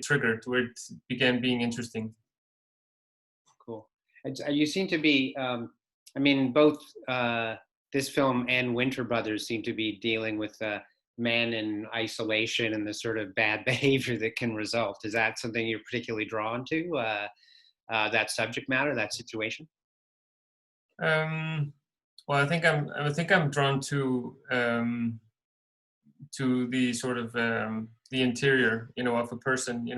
trigger to where it began being interesting. Cool. You seem to be, I mean, both this film and Winter Brothers seem to be dealing with men in isolation and the sort of bad behavior that can result. Is that something you're particularly drawn to, that subject matter, that situation? Well, I think I'm drawn to the sort of the interior, of a person,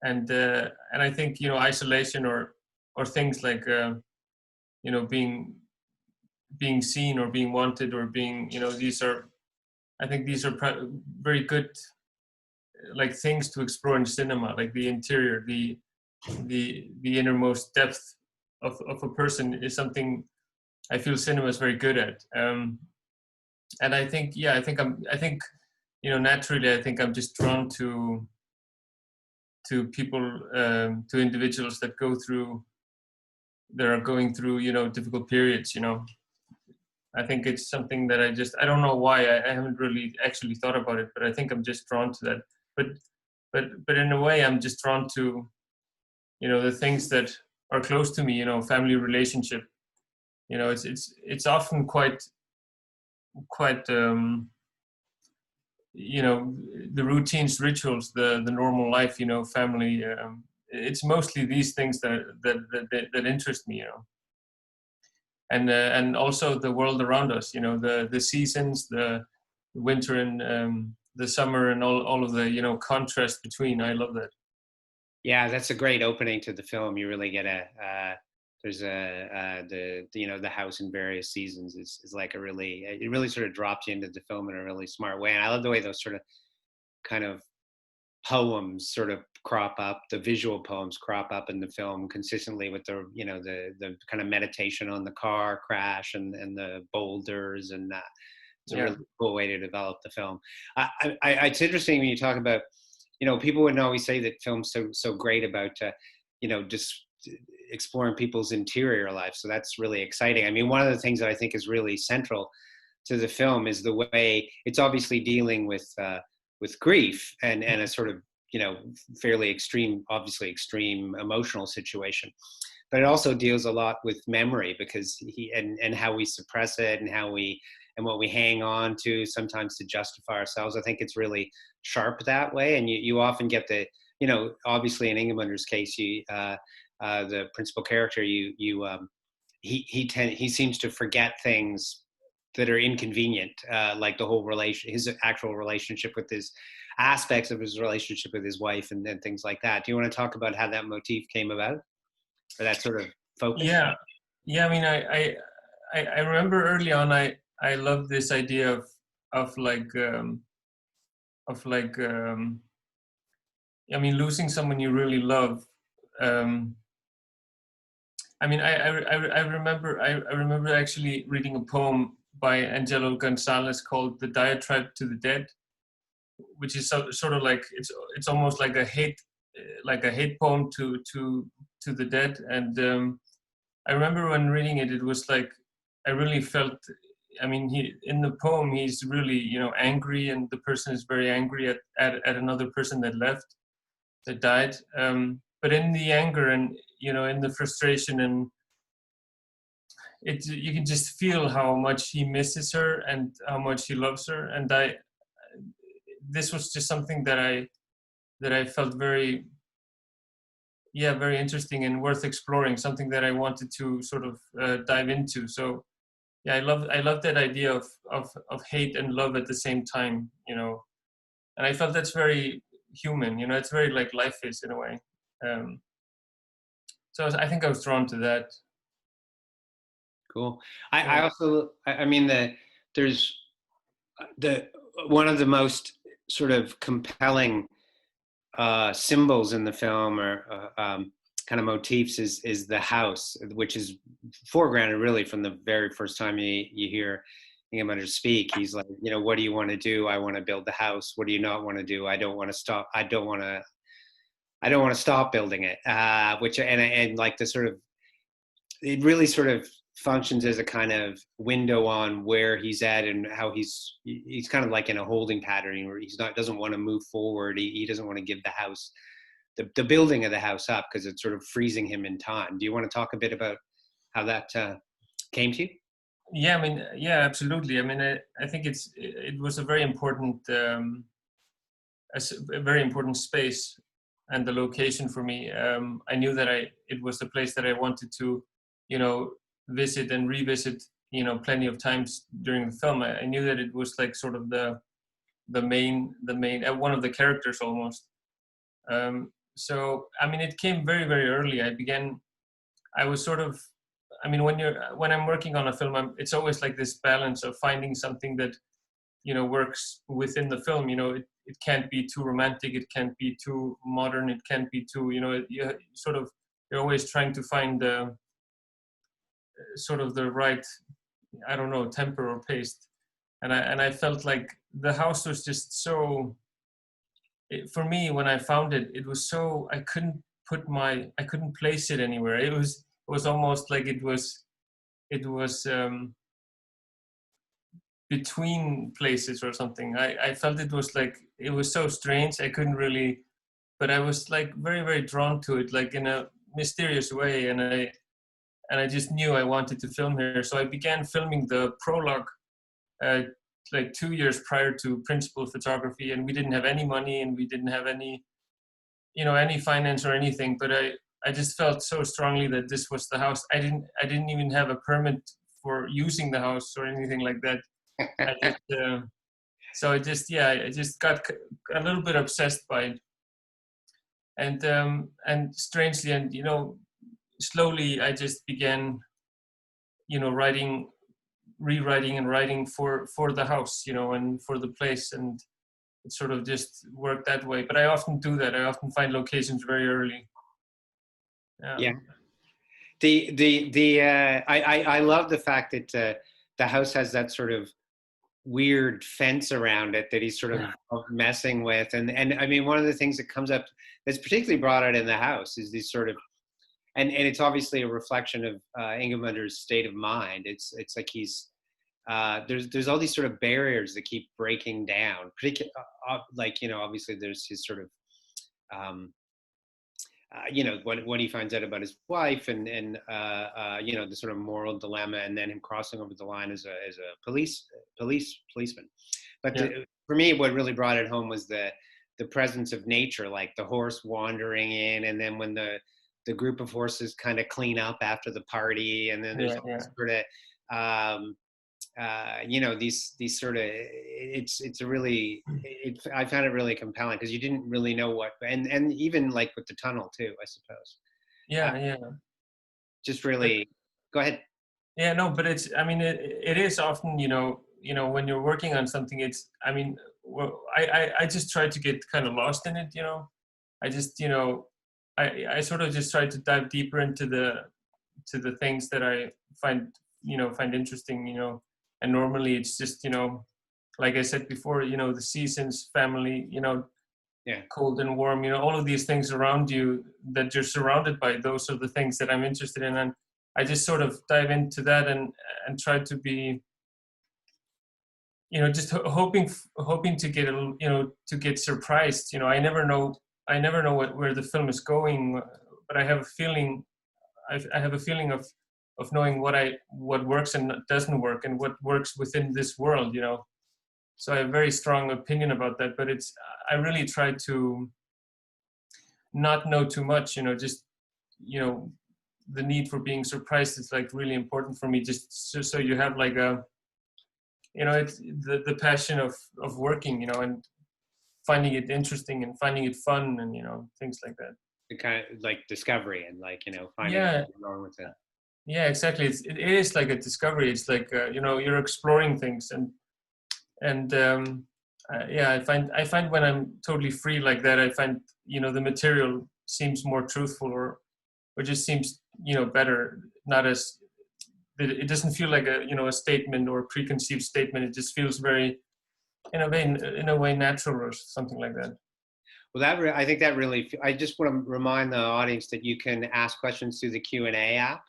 and I think isolation or things like being seen or being wanted or being I think these are very good like things to explore in cinema, like the interior, the innermost depth of a person is something I feel cinema is very good at. And I think naturally I think I'm just drawn to people, to individuals that are going through difficult periods. I think it's something that I don't know why, I haven't really actually thought about it, but I think I'm just drawn to that. But in a way I'm just drawn to the things that are close to me, family relationship. It's often quite the routines, rituals, the normal life, family. It's mostly these things that interest me, and also the world around us, the seasons, the winter and the summer, and all of the contrast between. I love that. Yeah, that's a great opening to the film. You really get there's the house in various seasons is like it really sort of drops you into the film in a really smart way. And I love the way those sort of kind of poems sort of crop up, the visual poems crop up in the film consistently with the kind of meditation on the car crash and the boulders, and it's a really cool way to develop the film. It's interesting when you talk about, people wouldn't always say that film's so great about just exploring people's interior life. So that's really exciting. I mean, one of the things that I think is really central to the film is the way it's obviously dealing with grief and a sort of fairly extreme emotional situation, but it also deals a lot with memory, because and how we suppress it and what we hang on to sometimes to justify ourselves. I think it's really sharp that way, and you often get the obviously in Ingemundar's case, the principal character, he seems to forget things that are inconvenient, like the whole his actual relationship with aspects of his relationship with his wife and things like that. Do you want to talk about how that motif came about, or that sort of focus? Yeah. I mean, I remember early on, I loved this idea of losing someone you really love. I mean, I remember actually reading a poem by Angelo Gonzalez called "The Diatribe to the Dead," which is sort of like it's almost like a hate poem to the dead. And I remember when reading it, it was like I really felt. I mean, in the poem he's really angry, and the person is very angry at another person that died. But in the anger and in the frustration, and you can just feel how much he misses her and how much he loves her. And this was just something that I felt very interesting and worth exploring, something that I wanted to sort of dive into. So yeah, I love that idea of hate and love at the same time, and I felt that's very human, it's very like life is in a way. So I think I was drawn to that. Cool. I also, I mean, there's one of the most sort of compelling symbols in the film, or kind of motifs, is the house, which is foregrounded really from the very first time you hear Ingemundur speak. He's like, what do you want to do? I want to build the house. What do you not want to do? I don't want to stop. I don't want to stop building it. Which and like the sort of, it really sort of functions as a kind of window on where he's at and how he's kind of like in a holding pattern where doesn't want to move forward. He doesn't want to give the house, the building of the house up, because it's sort of freezing him in time. Do you want to talk a bit about how that came to you? Yeah, I mean, yeah, absolutely. I mean, I think it was a very important a very important space and the location for me. I knew that it was the place that I wanted to, visit and revisit, plenty of times during the film. I knew that it was like sort of the main one of the characters almost. So I mean, it came very, very early. I was sort of, I mean, when I'm working on a film, it's always like this balance of finding something that, works within the film. It can't be too romantic, it can't be too modern, it can't be too, you're always trying to find the sort of the right, I don't know, temper or paste. And I felt like the house was just so, for me, when I found it, it was so, I couldn't place it anywhere. It was almost like it was between places or something. I felt it was so strange. I couldn't really, but I was like very, very drawn to it, like in a mysterious way. And I just knew I wanted to film here. So I began filming the prologue like 2 years prior to principal photography, and we didn't have any money and we didn't have any, any finance or anything. But I just felt so strongly that this was the house. I didn't even have a permit for using the house or anything like that. So I just got a little bit obsessed by it, and strangely, and slowly, I just began, rewriting and writing for the house, and for the place, and it sort of just worked that way. But I often do that. I often find locations very early. Yeah. I love the fact that the house has that sort of weird fence around it that he's sort of messing with, and I mean, one of the things that comes up that's particularly brought out in the house is these sort of, and it's obviously a reflection of Ingemundar's state of mind. It's like he's there's all these sort of barriers that keep breaking down. Like, obviously there's his sort of when he finds out about his wife and the sort of moral dilemma, and then him crossing over the line as a policeman. But for me, what really brought it home was the presence of nature, like the horse wandering in, and then when the group of horses kind of clean up after the party, and then there's sort of these sort of, it's a really, I found it really compelling because you didn't really know what, and even like with the tunnel too, I suppose. Just really, go ahead. Yeah, no, but it is often, when you're working on something, I just try to get kind of lost in it, I just, I sort of just try to dive deeper into the things that I find interesting, and normally it's just, like I said before, the seasons, family, cold and warm, all of these things around you that you're surrounded by, those are the things that I'm interested in. And I just sort of dive into that and try to be, just hoping to get to get surprised. I never know where the film is going, but I have a feeling. I have a feeling of knowing what works and doesn't work, and what works within this world. So I have a very strong opinion about that. But I really try to not know too much. Just the need for being surprised is like really important for me. Just so you have like a, it's the passion of working, and finding it interesting and finding it fun, and things like that. The kind of like discovery and like finding what's wrong with it. Yeah, exactly. It is like a discovery. It's like you're exploring things, and I find when I'm totally free like that, I find the material seems more truthful, or just seems better. Not as it doesn't feel like a statement or a preconceived statement. It just feels very in a way natural, or something like that. Well, I think that really, I just want to remind the audience that you can ask questions through the Q&A app.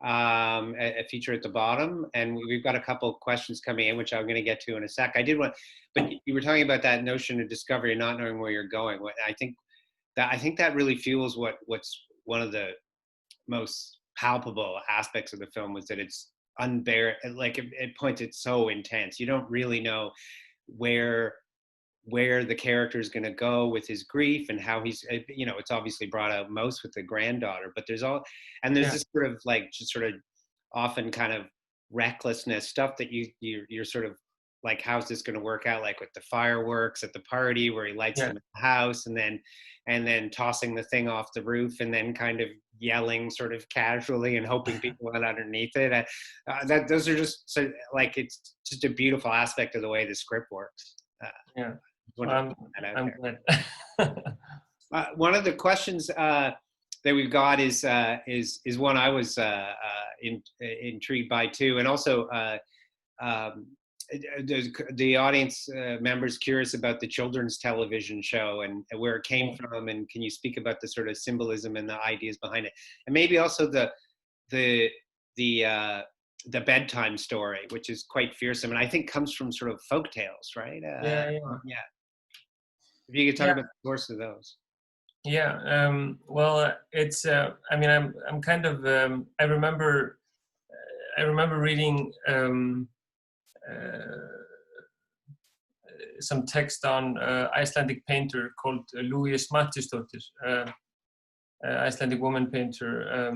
a feature at the bottom, and we've got a couple of questions coming in, which I'm going to get to in a sec. I did want, but you were talking about that notion of discovery and not knowing where you're going. I think that really fuels what's one of the most palpable aspects of the film, was that it's like at points it's so intense. You don't really know where the character is going to go with his grief, and how he's, it's obviously brought out most with the granddaughter, but there's this sort of like just sort of often kind of recklessness stuff that you're sort of like, how's this going to work out, like with the fireworks at the party where he lights them in the house, and then tossing the thing off the roof, and then kind of yelling sort of casually and hoping people went underneath it. Those are just so, like, it's just a beautiful aspect of the way the script works. I'm glad. One of the questions that we've got is one I was intrigued by too, and also the audience members curious about the children's television show and where it came from, and can you speak about the sort of symbolism and the ideas behind it, and maybe also the bedtime story, which is quite fearsome, and I think comes from sort of folk tales, right? If you could talk about the source of those. Well, it's. I mean, I'm kind of. I remember reading some text on Icelandic painter called Louise Mattisdóttir, Icelandic woman painter,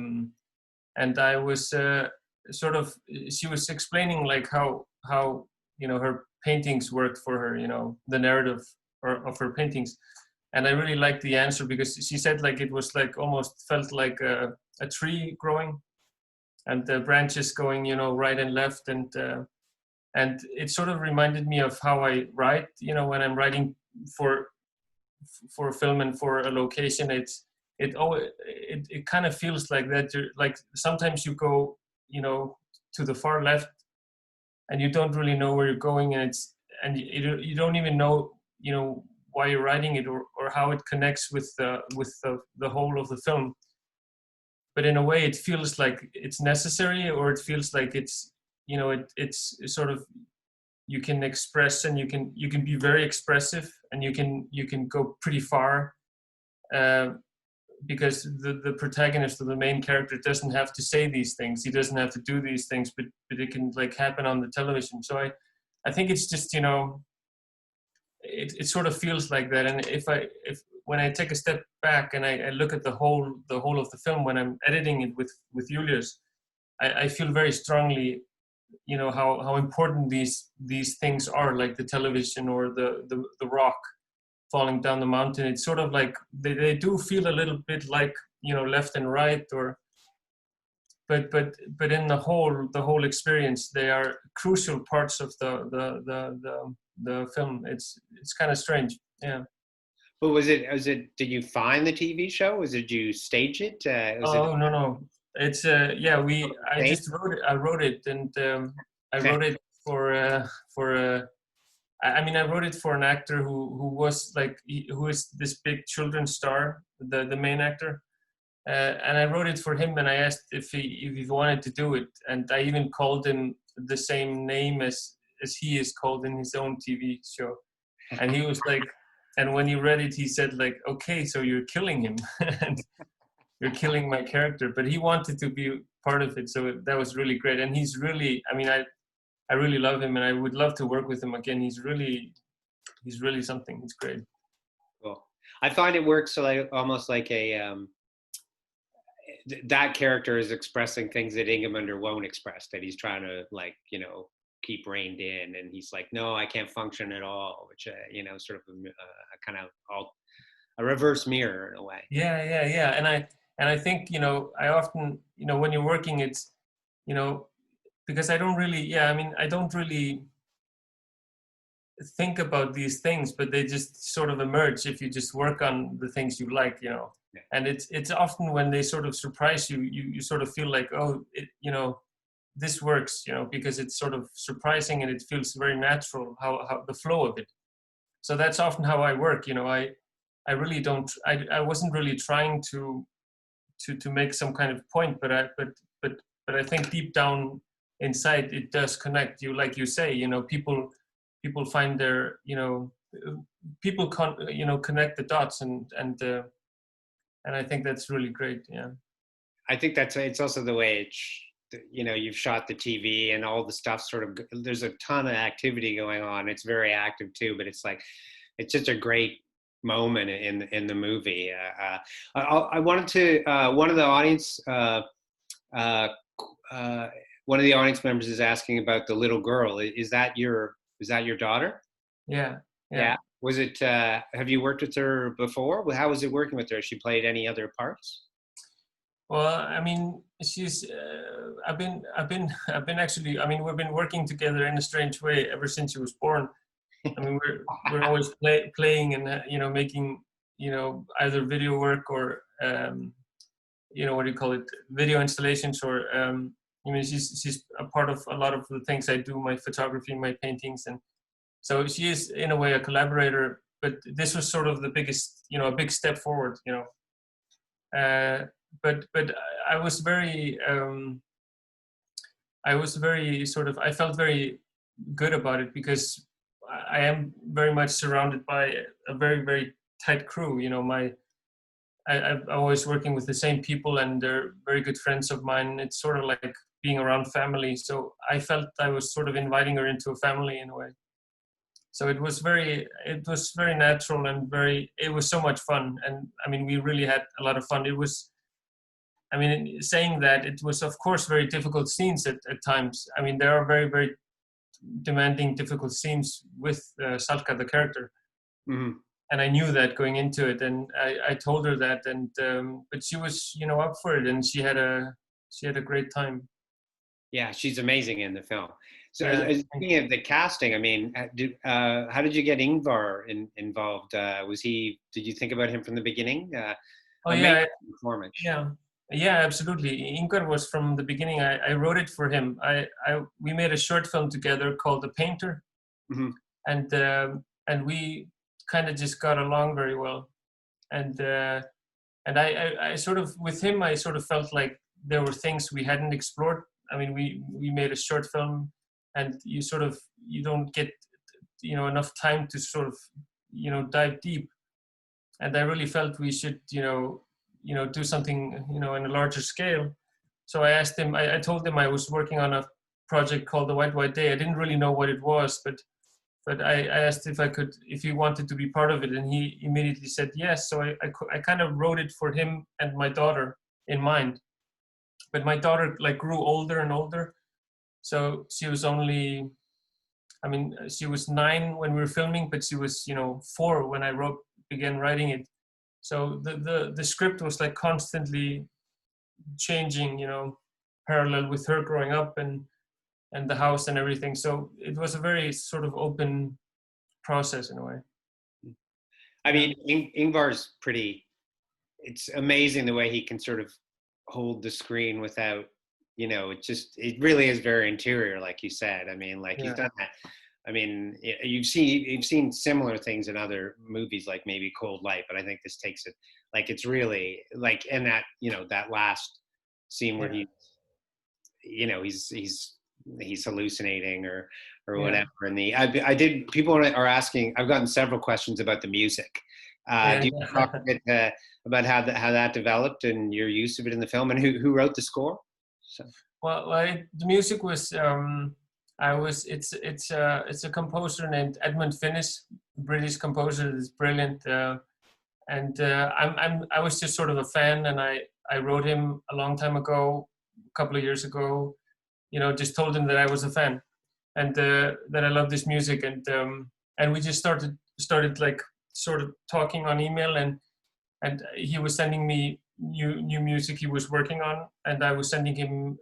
and I was she was explaining like how her paintings worked for her, the narrative of her paintings, and I really liked the answer, because she said like it was like almost felt like a tree growing, and the branches going right and left, and it sort of reminded me of how I write, when I'm writing for a film and for a location. It kind of feels like that. Like sometimes you go to the far left and you don't really know where you're going, and you don't even know why you're writing it, or how it connects with the whole of the film. But in a way it feels like it's necessary, or it feels like it's it's sort of, you can express, and you can be very expressive, and you can go pretty far, because the protagonist, or the main character, doesn't have to say these things, he doesn't have to do these things, but it can like happen on the television. So I think it's just it sort of feels like that. And if when I take a step back and I look at the whole of the film, when I'm editing it with Julius, I feel very strongly how important these things are, like the television or the rock falling down the mountain. It's sort of like they do feel a little bit like left and right, but in the whole experience, they are crucial parts of the film. It's kind of strange. But was it did you find the TV show? Did you stage it? No, it's I just wrote it, and I wrote it for I mean, I wrote it for an actor who was like, who is this big children's star, the main actor, and I wrote it for him, and I asked if he wanted to do it, and I even called him the same name as he is called in his own TV show, and he was like, and when he read it, he said like, okay, so you're killing him, and you're killing my character, but he wanted to be part of it, so that was really great, and he's really, I mean, I really love him, and I would love to work with him again. He's really something. He's great. Cool. I find it works so like almost like that character is expressing things that Ingemundur won't express, that he's trying to like keep reined in, and he's like, no, I can't function at all, which sort of a kind of a reverse mirror in a way. Yeah. And I think I often when you're working, it's because I don't really think about these things, but they just sort of emerge if you just work on the things you like, Yeah. And it's often when they sort of surprise you, you sort of feel like, oh, this works, because it's sort of surprising and it feels very natural how the flow of it. So that's often how I work, I really don't, I wasn't really trying to make some kind of point, but I think deep down inside it does connect you, like you say. People find their, people connect the dots, and I think that's really great. Yeah. I think it's also the way you've shot the TV and all the stuff sort of, there's a ton of activity going on. It's very active too, but it's such a great moment in the movie. I wanted to, one of the audience members is asking about the little girl. Is that your daughter? Yeah. Yeah. Was it, have you worked with her before? How was it working with her? Has she played any other parts? Well, I mean, she's. I've been actually. I mean, we've been working together in a strange way ever since she was born. I mean, we're always playing and making either video work or what do you call it, video installations, or I mean, she's a part of a lot of the things I do, my photography, my paintings, and so she is in a way a collaborator. But this was sort of the biggest, a big step forward, But I was very I felt very good about it, because I am very much surrounded by a very, very tight crew. I'm always working with the same people, and they're very good friends of mine. It's sort of like being around family. So I felt I was sort of inviting her into a family in a way. So it was very natural, and it was so much fun. And I mean, we really had a lot of fun. It was, I mean, saying that, it was of course very difficult scenes at times. I mean, there are very, very demanding, difficult scenes with Salka, the character. Mm-hmm. And I knew that going into it, and I told her that, and but she was, up for it, and she had a great time. Yeah, she's amazing in the film. So, Yeah. speaking of the casting, I mean, how did you get Ingvar involved? Did you think about him from the beginning? Oh yeah, performance. Yeah, absolutely. Ingvar was from the beginning. I wrote it for him. We made a short film together called The Painter, mm-hmm. and we kind of just got along very well. And I sort of, with him, I sort of felt like there were things we hadn't explored. I mean, we made a short film, and you don't get enough time to sort of dive deep. And I really felt we should do something in a larger scale. So I asked him. I told him I was working on a project called The White Day. I didn't really know what it was, but I asked if he wanted to be part of it, and he immediately said yes. So I kind of wrote it for him and my daughter in mind. But my daughter grew older and older, so she was only, I mean, she was 9 when we were filming, but she was 4 when I began writing it. So the script was constantly changing, parallel with her growing up and the house and everything. So it was a very sort of open process in a way. I mean, Ingvar's it's amazing the way he can sort of hold the screen without, it really is very interior, like you said. I mean, he's done that. I mean, you've seen similar things in other movies, like maybe Cold Light, but I think this takes it, it's really in that, that last scene where he's hallucinating or whatever. And people are asking, I've gotten several questions about the music. Do you talk a bit about how that developed and your use of it in the film, and who wrote the score? So. Well, the music was it's a composer named Edmund Finnis, British composer that's brilliant, and I was just sort of a fan, and I wrote him a long time ago, a couple of years ago, just told him that I was a fan, and that I love this music, and we just started sort of talking on email, and he was sending me new music he was working on, and I was sending him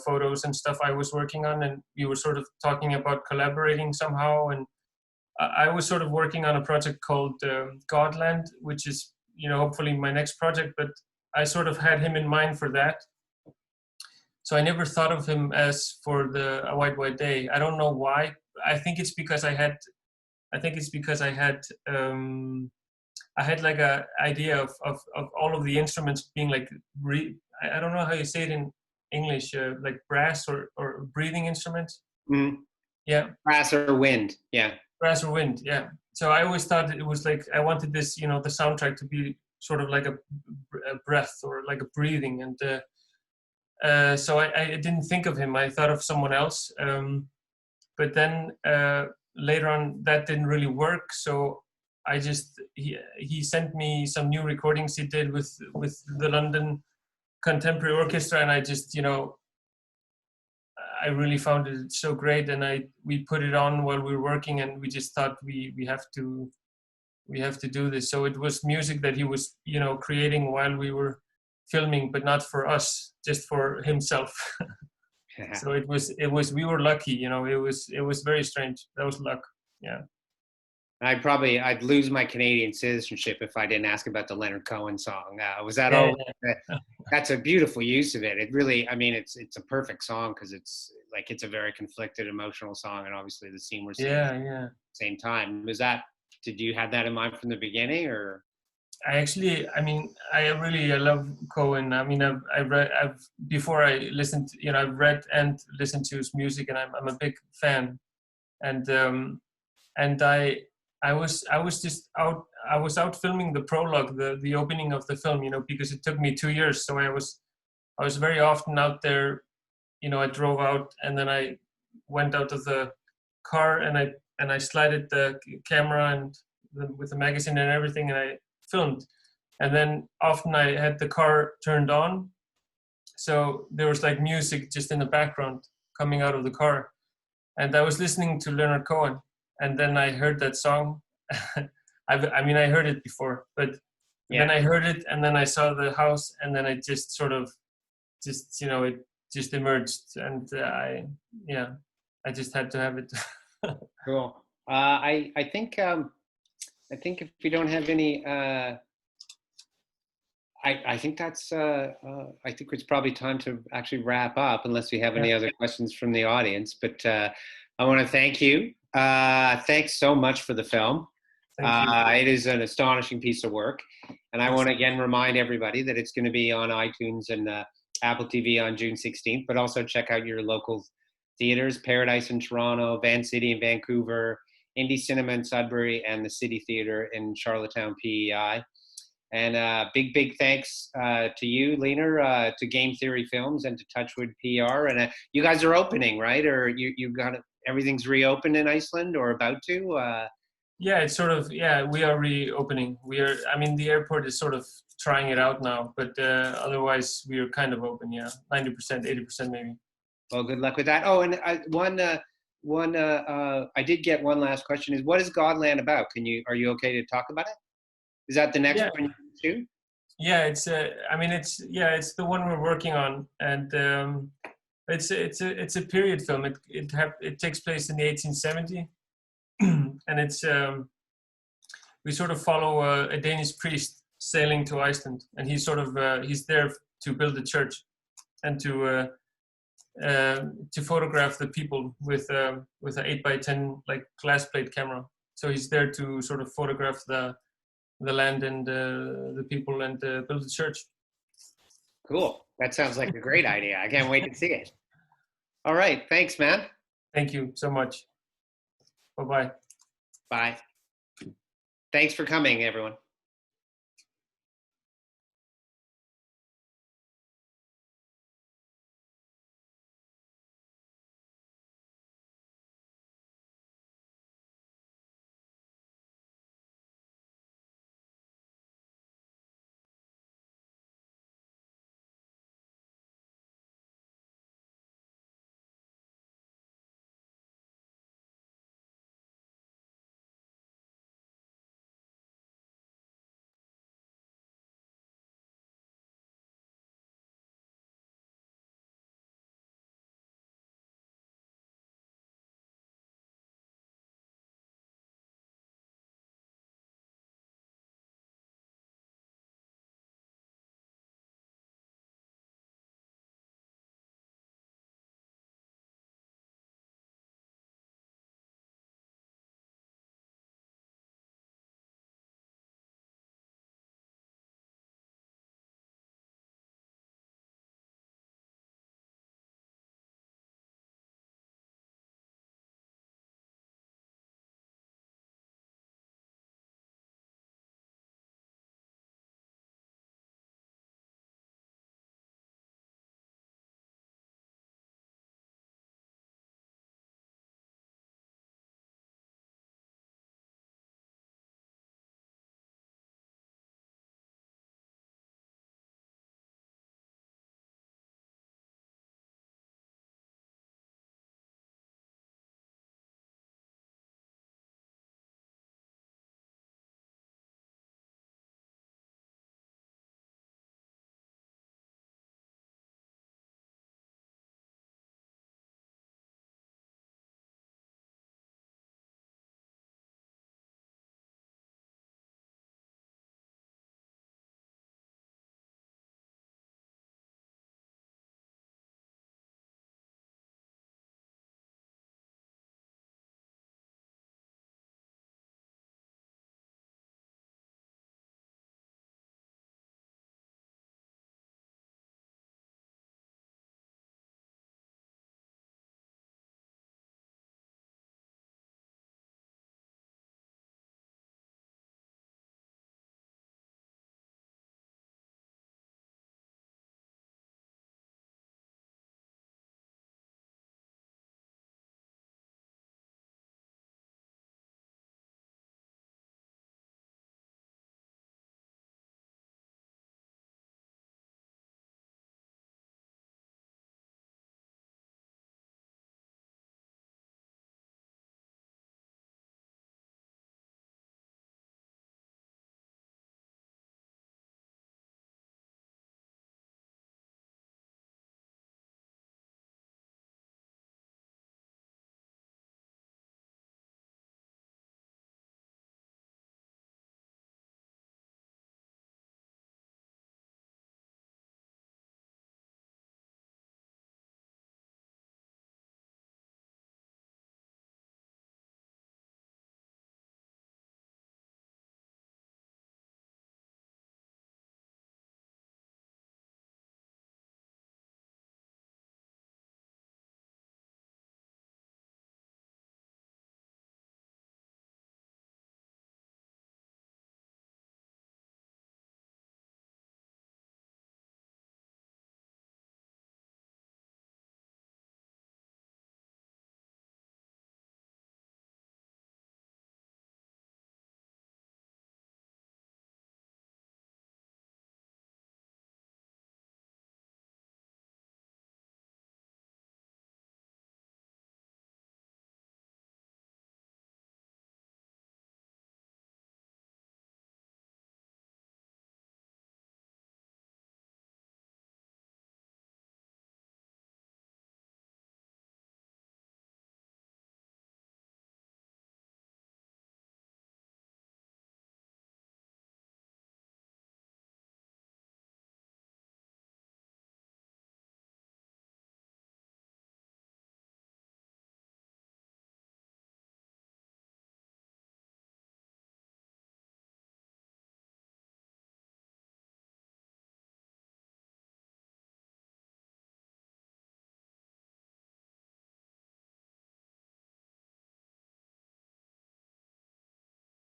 photos and stuff I was working on, and we were sort of talking about collaborating somehow. And I was sort of working on a project called Godland, which is hopefully my next project, but I sort of had him in mind for that. So I never thought of him as for A White Day. I don't know why. I think it's because I had like a idea of all of the instruments being I don't know how you say it English, like brass or breathing instruments. Mm. Yeah. Brass or wind. Yeah. Brass or wind. Yeah. So I always thought it was like, I wanted this, the soundtrack to be sort of like a breath or like a breathing. And so I didn't think of him. I thought of someone else. But then later on, that didn't really work. So he sent me some new recordings he did with the London Contemporary Orchestra, and I just, I really found it so great, and we put it on while we were working, and we just thought we have to do this. So it was music that he was, creating while we were filming, but not for us, just for himself. So it was we were lucky, it was very strange. That was luck. Yeah. I'd lose my Canadian citizenship if I didn't ask about the Leonard Cohen song. Was that Yeah, all? Yeah. That's a beautiful use of it. It really, I mean, it's a perfect song because it's a very conflicted, emotional song, and obviously the scene we're seeing at the same time. Did you have that in mind from the beginning, or? I love Cohen. I mean, I've before I listened, I've read and listened to his music, and I'm a big fan. And I was out filming the prologue, the opening of the film, because it took me 2 years. So I was very often out there. I drove out, and then I went out of the car, and I slided the camera and with the magazine and everything, and I filmed. And then often I had the car turned on, so there was like music just in the background coming out of the car, and I was listening to Leonard Cohen, and then I heard that song. I heard it before, but then I heard it, and then I saw the house, and then it just sort of it just emerged, and I just had to have it. Cool. I think if we don't have any, I think that's. I think it's probably time to actually wrap up, unless we have any other questions from the audience. But I want to thank you. Thanks so much for the film. It is an astonishing piece of work, and I want to again remind everybody that it's going to be on iTunes and Apple TV on June 16th. But also check out your local theaters: Paradise in Toronto, Van City in Vancouver, Indie Cinema in Sudbury, and the City Theatre in Charlottetown, PEI. And big thanks to you, Hlynur, to Game Theory Films, and to Touchwood PR. And you guys are opening, right? Or you got it, everything's reopened in Iceland, or about to? Yeah, it's sort of, we are reopening. The airport is sort of trying it out now, but otherwise we are kind of open, 90%, 80% maybe. Well, good luck with that. Oh, and I did get one last question: is what is Godland about? Are you okay to talk about it? Is that the next one too? Yeah, it's it's the one we're working on, and it's a period film. It takes place in the 1870s, and it's we sort of follow a Danish priest sailing to Iceland, and he's there to build a church and to photograph the people with an 8x10 like glass plate camera. So he's there to sort of photograph the land and the people and build the church. Cool. That sounds like a great idea. I can't wait to see it. All right. Thanks, man. Thank you so much. Bye-bye. Bye. Thanks for coming, everyone.